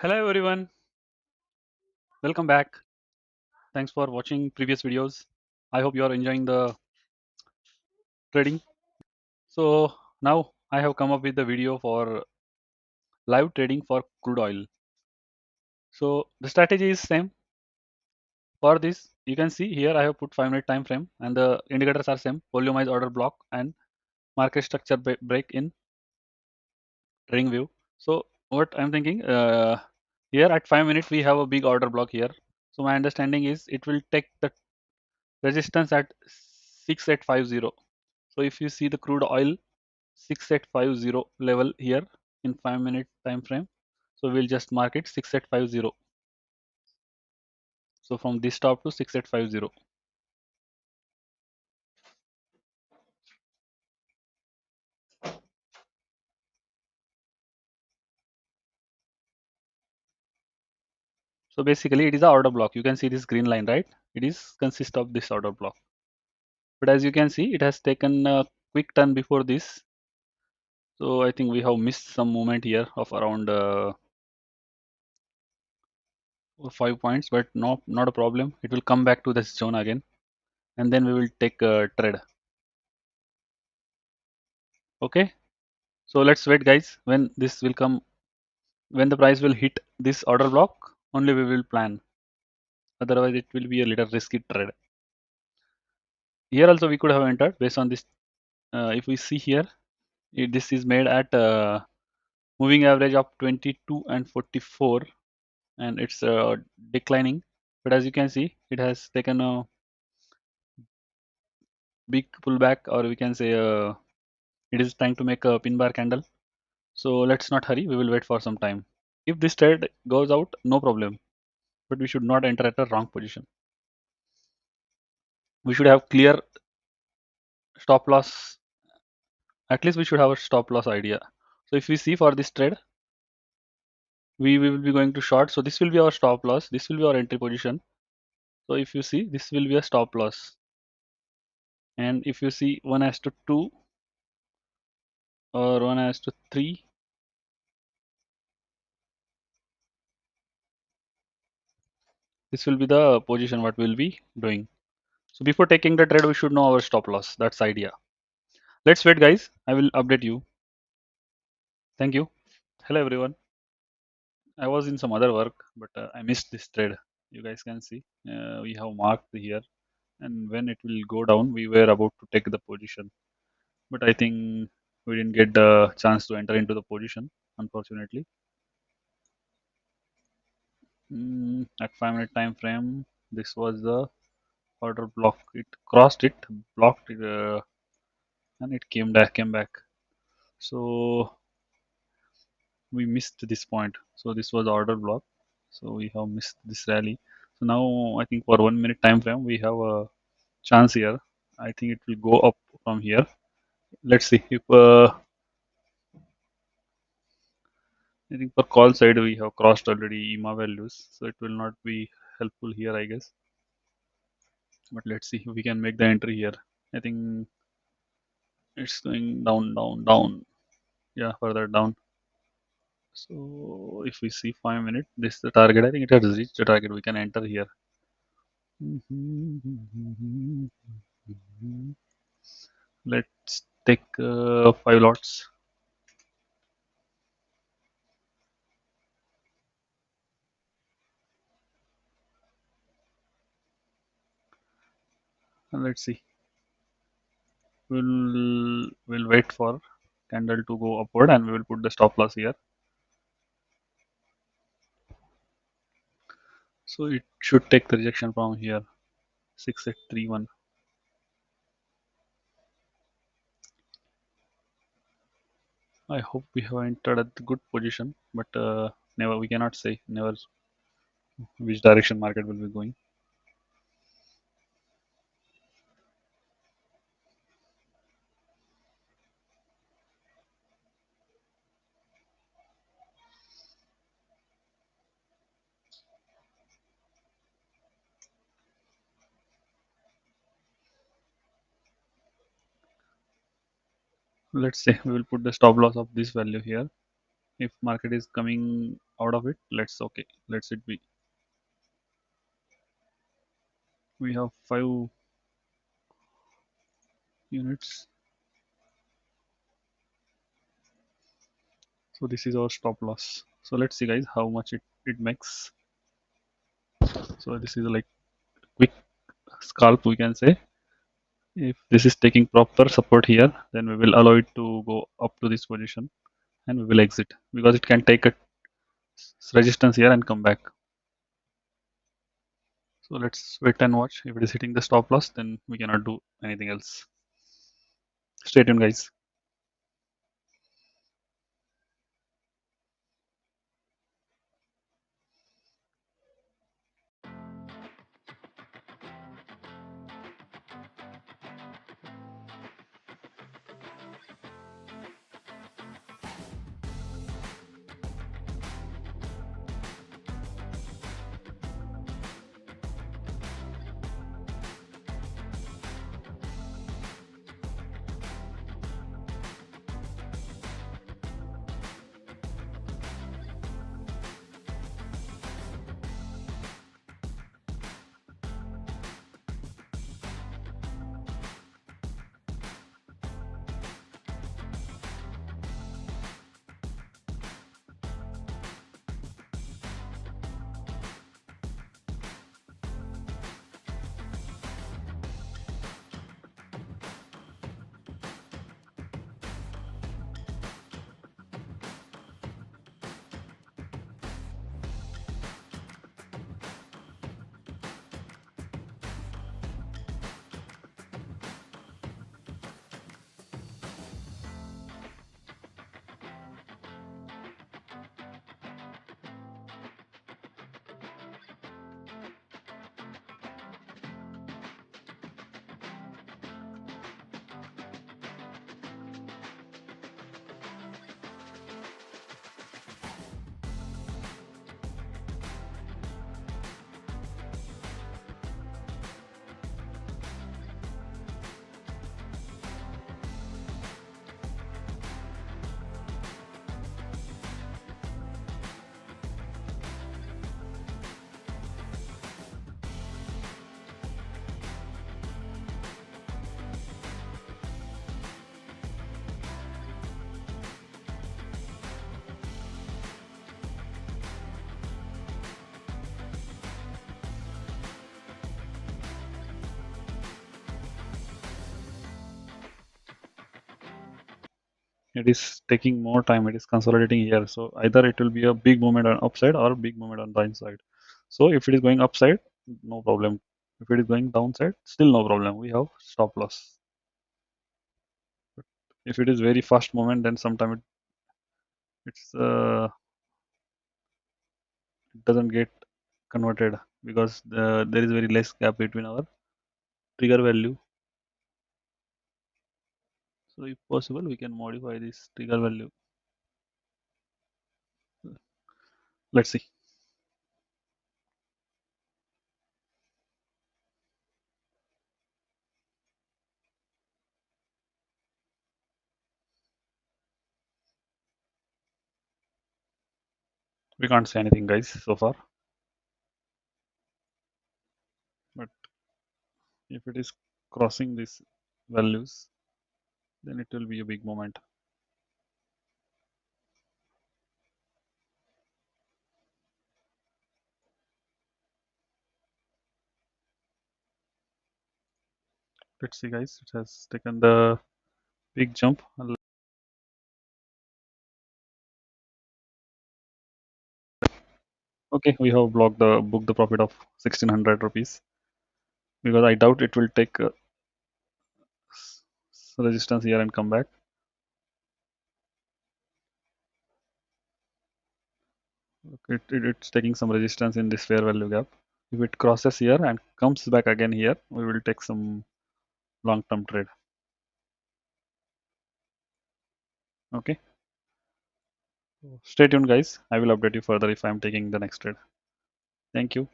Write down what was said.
Hello everyone, welcome back. Thanks for watching previous videos. I hope you are enjoying the trading. So now I have come up with the video for live trading for crude oil. So the strategy is same. For this, you can see here I have put 5-minute time frame and the indicators are same. Volume order block and market structure break in trading view. So what I'm thinking here at 5 minutes we have a big order block here. So my understanding is it will take the resistance at 6850. So if you see the crude oil 6850 level here in 5-minute time frame, so we'll just mark it 6850. So from this top to 6850. So basically it is a order block. You can see this green line, right? It is consist of this order block. But as you can see, it has taken a quick turn before this. So I think we have missed some movement here of around 5 points, but no, not a problem. It will come back to this zone again, and then we will take a trade. Okay. So let's wait, guys. When this will come, when the price will hit this order block, only we will plan. Otherwise, it will be a little risky trade. Here also we could have entered based on this. If we see here, this is made at moving average of 22 and 44, and it's declining. But as you can see, it has taken a big pullback, or we can say it is trying to make a pin bar candle. So let's not hurry. We will wait for some time. If this trade goes out, no problem. But we should not enter at a wrong position. We should have clear stop loss. At least we should have a stop loss idea. So if we see for this trade, we will be going to short. So this will be our stop loss. This will be our entry position. So if you see, this will be a stop loss. And if you see 1:2 or 1:3, this will be the position what we'll be doing. So before taking the trade, we should know our stop loss. That's the idea. Let's wait, guys. I will update you. Thank you. Hello, everyone. I was in some other work, but I missed this trade. You guys can see we have marked here, and when it will go down, we were about to take the position, but I think we didn't get the chance to enter into the position, unfortunately. At 5-minute time frame, this was the order block. It crossed it, blocked it, and it came back. So we missed this point. So this was order block. So we have missed this rally. So now I think for 1-minute time frame we have a chance here. I think it will go up from here. Let's see if I think for call side we have crossed already EMA values, so it will not be helpful here, I guess. But let's see if we can make the entry here. I think it's going down, down, down. Yeah, further down. So if we see 5 minutes, this is the target. I think it has reached the target. We can enter here. Let's take 5 lots. And let's see. We'll wait for candle to go upward, and we will put the stop loss here. So it should take the rejection from here, 6831. I hope we have entered at the good position, but never, we cannot say never which direction market will be going. Let's say we will put the stop loss of this value here. If market is coming out of it, let's it be. We have 5 units. So this is our stop loss. So let's see guys how much it makes. So this is like quick scalp, we can say. If this is taking proper support here, then we will allow it to go up to this position and we will exit, because it can take a resistance here and come back. So let's wait and watch. If it is hitting the stop loss, then we cannot do anything else. Stay tuned guys. It is taking more time. It is consolidating here. So either it will be a big movement on upside or big movement on downside. So if it is going upside, no problem. If it is going downside, still no problem. We have stop loss. If it is very fast movement, then sometimes it doesn't get converted, because there is very less gap between our trigger value. So if possible, we can modify this trigger value. Let's see. We can't say anything guys so far, but if it is crossing these values, then it will be a big moment. Let's see guys, it has taken the big jump. Okay, we have booked the profit of 1600 rupees, because I doubt it will take resistance here and come back. It's taking some resistance in this fair value gap. If it crosses here and comes back again here, we will take some long-term trade. Okay, stay tuned guys. I will update you further if I am taking the next trade. Thank you.